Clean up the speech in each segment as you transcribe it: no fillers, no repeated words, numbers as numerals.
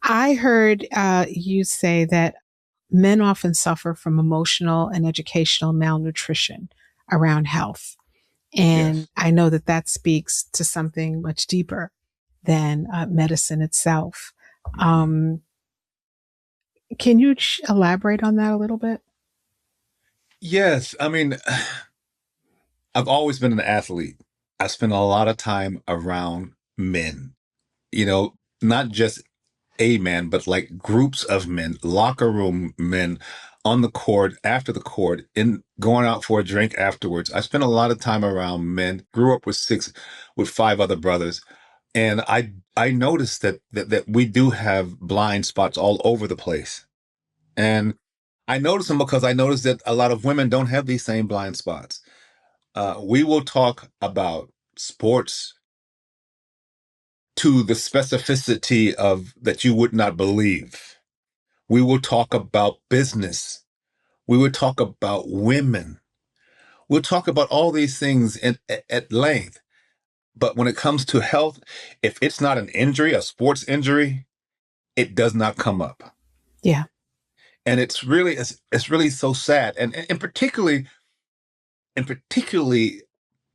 I heard you say that men often suffer from emotional and educational malnutrition around health. And Yes. I know that that speaks to something much deeper than medicine itself. Mhm. Um, can you elaborate on that a little bit? Yes. I mean, I've always been an athlete. I spent a lot of time around men, you know, not just a man, but like groups of men, locker room men on the court, after the court, in going out for a drink afterwards. I spent a lot of time around men, grew up with five other brothers. And I noticed that we do have blind spots all over the place. And I notice them because I noticed that a lot of women don't have these same blind spots. We will talk about sports to the specificity of that you would not believe. We will talk about business. We will talk about women. We'll talk about all these things at length. But when it comes to health, if it's not an injury, a sports injury, it does not come up. Yeah. And it's really so sad. And particularly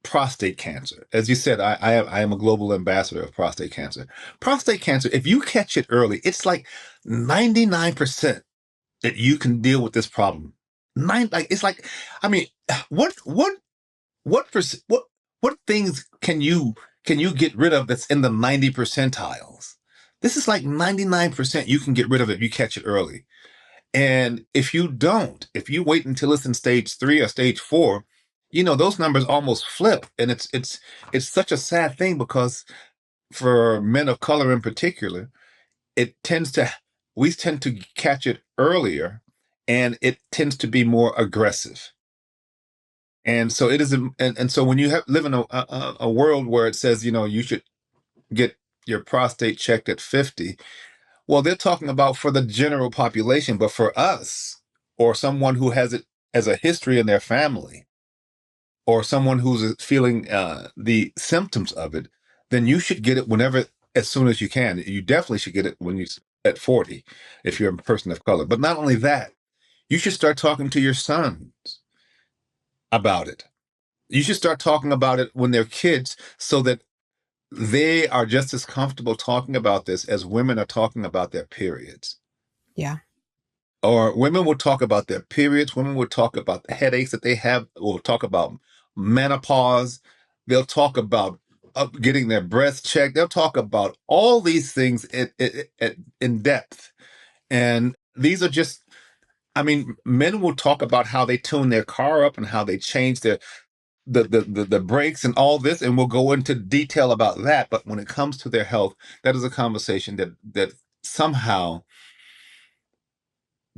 prostate cancer. As you said, I am a global ambassador of prostate cancer. Prostate cancer, if you catch it early, it's like 99% that you can deal with this problem. It's like, I mean, what what what things can you get rid of that's in the 90 percentiles? This is like 99% you can get rid of it if you catch it early. And if you don't, if you wait until it's in stage 3 or stage 4, those numbers almost flip. And it's such a sad thing because for men of color in particular, it tends to we tend to catch it earlier and it tends to be more aggressive. And so it is, and so when you live in a world where it says, you should get your prostate checked at 50, well, they're talking about for the general population, but for us, or someone who has it as a history in their family, or someone who's feeling the symptoms of it, then you should get it whenever, as soon as you can. You definitely should get it when you at 40, if you're a person of color. But not only that, you should start talking to your sons about it. You should start talking about it when they're kids so that they are just as comfortable talking about this as women are talking about their periods. Yeah. Or women will talk about their periods. Women will talk about the headaches that they have. Will talk about menopause. They'll talk about getting their breasts checked. They'll talk about all these things in depth. And these are just, I mean, men will talk about how they tune their car up and how they change the brakes and all this, and we'll go into detail about that. But when it comes to their health, that is a conversation that somehow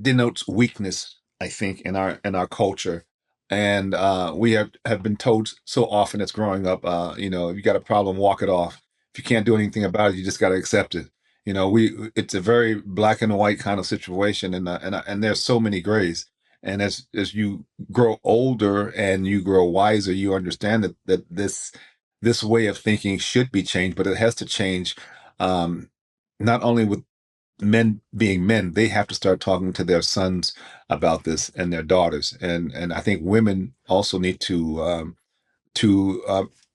denotes weakness, I think, in our culture. And we have been told so often as growing up, if you got a problem, walk it off. If you can't do anything about it, you just got to accept it. It's a very black and white kind of situation, and there's so many grays. And as you grow older and you grow wiser, you understand that this way of thinking should be changed, but it has to change, not only with men being men, they have to start talking to their sons about this and their daughters. And I think women also need to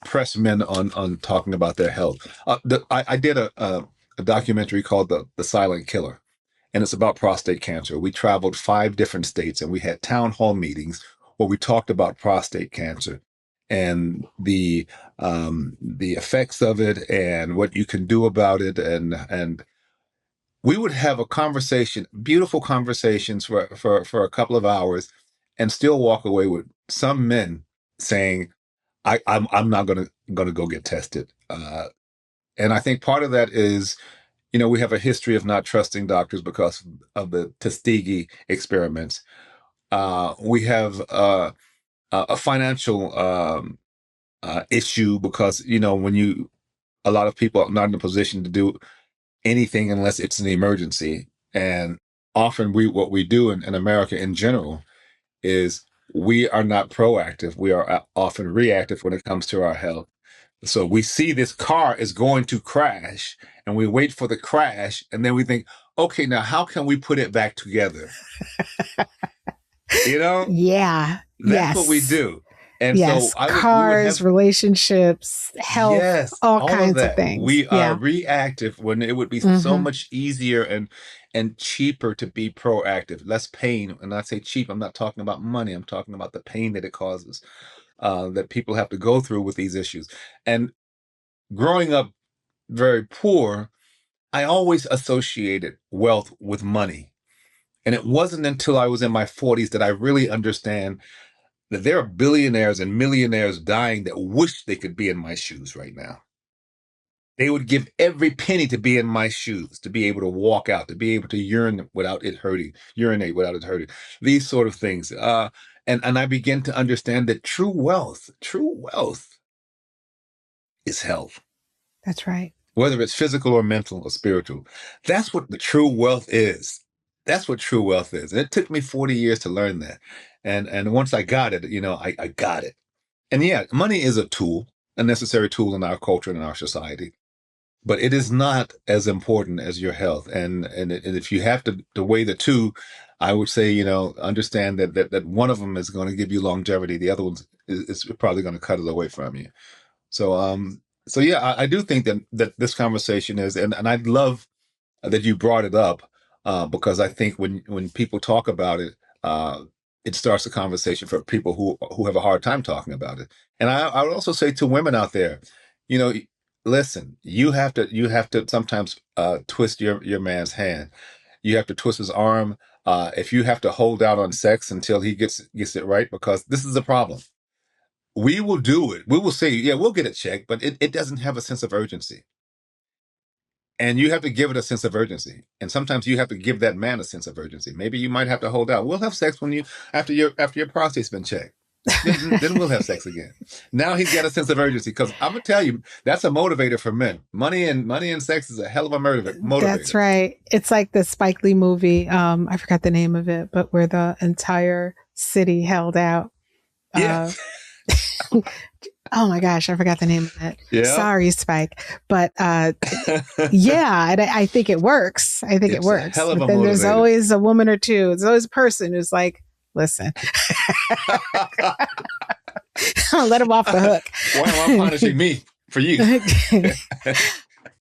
press men on talking about their health. I did a documentary called the Silent Killer, and it's about prostate cancer. We traveled 5 different states, and we had town hall meetings where we talked about prostate cancer and the effects of it and what you can do about it, and we would have a conversation, beautiful conversations for a couple of hours, and still walk away with some men saying, I'm not gonna go get tested. And I think part of that is, we have a history of not trusting doctors because of the Tuskegee experiments. We have a financial issue because a lot of people are not in a position to do anything unless it's an emergency. And often what we do in America in general is we are not proactive. We are often reactive when it comes to our health. So we see this car is going to crash and we wait for the crash, and then we think, okay, now how can we put it back together? You know, Yeah. that's what we Yes. do. And so Yes. we would Cars, have, relationships, health, yes, all all of kinds of that. things. We are Yeah. reactive when it would be so Hmm. much easier and cheaper to be proactive, less pain. And I say cheap, I'm not talking about money. I'm talking about the pain that it causes, that people have to go through with these issues. And growing up very poor, I always associated wealth with money. And it wasn't until I was in my 40s that I really understand that there are billionaires and millionaires dying that wish they could be in my shoes right now. They would give every penny to be in my shoes, to be able to walk out, to be able to urinate without it hurting, these sort of things. And I begin to understand that true wealth is health, That's right. whether it's physical or mental or spiritual. That's what the true wealth is. That's what true wealth is. And it took me 40 years to learn that. And once I got it, I got it. And yeah, money is a tool, a necessary tool in our culture and in our society, but it is not as important as your health. And if you have to weigh the two, I would say, understand that one of them is going to give you longevity. The other one is probably going to cut it away from you. So yeah, I do think that this conversation is, and I love that you brought it up, because I think when people talk about it, it starts a conversation for people who have a hard time talking about it. And I would also say to women out there, you know, listen, you have to sometimes twist your man's hand. You have to twist his arm. If you have to hold out on sex until he gets it right, because this is a problem. We will do it. We will say, yeah, we'll get it checked, but it doesn't have a sense of urgency. And you have to give it a sense of urgency. And sometimes you have to give that man a sense of urgency. Maybe you might have to hold out. We'll have sex when you after your prostate's been checked. Then we'll have sex again. Now he's got a sense of urgency, because I'm gonna tell you that's a motivator for men. Money and sex is a hell of a That's motivator. right. It's like the Spike Lee movie. I forgot the name of it, but where the entire city held out. Yeah, Uh, oh my gosh, I forgot the name of it. yeah. Sorry, Spike. But yeah, and I think it works. I think it It's a works. hell of But a then there's motivator. always a woman or two. There's always a person who's like, listen, I'll let him off the Why am I hook. punishing me for you?